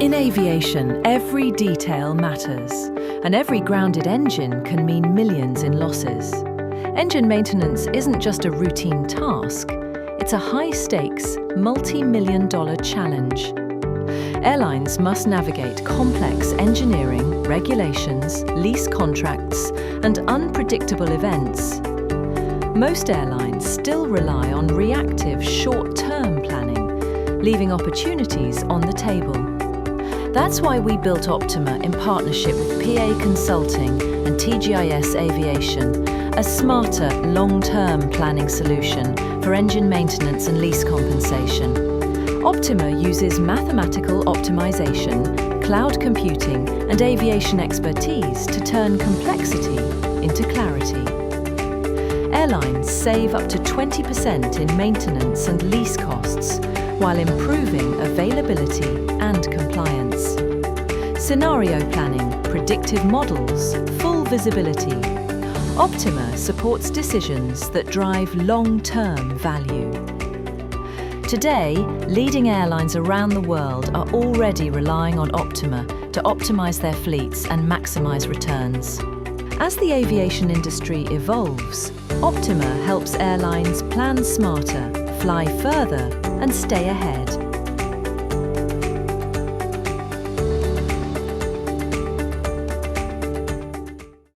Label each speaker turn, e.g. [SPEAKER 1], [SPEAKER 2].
[SPEAKER 1] In aviation, every detail matters, and every grounded engine can mean millions in losses. Engine maintenance isn't just a routine task, it's a high-stakes, multi-million-dollar challenge. Airlines must navigate complex engineering, regulations, lease contracts, and unpredictable events. Most airlines still rely on reactive, short-term planning, leaving opportunities on the table. That's why we built Optima in partnership with PA Consulting and TGIS Aviation, a smarter, long-term planning solution for engine maintenance and lease compensation. Optima uses mathematical optimization, cloud computing, and aviation expertise to turn complexity into clarity. Airlines save up to 20% in maintenance and lease costs, while improving availability and compliance. Scenario planning, predictive models, full visibility. Optima supports decisions that drive long-term value. Today, leading airlines around the world are already relying on Optima to optimize their fleets and maximize returns. As the aviation industry evolves, Optima helps airlines plan smarter, fly further, and stay ahead.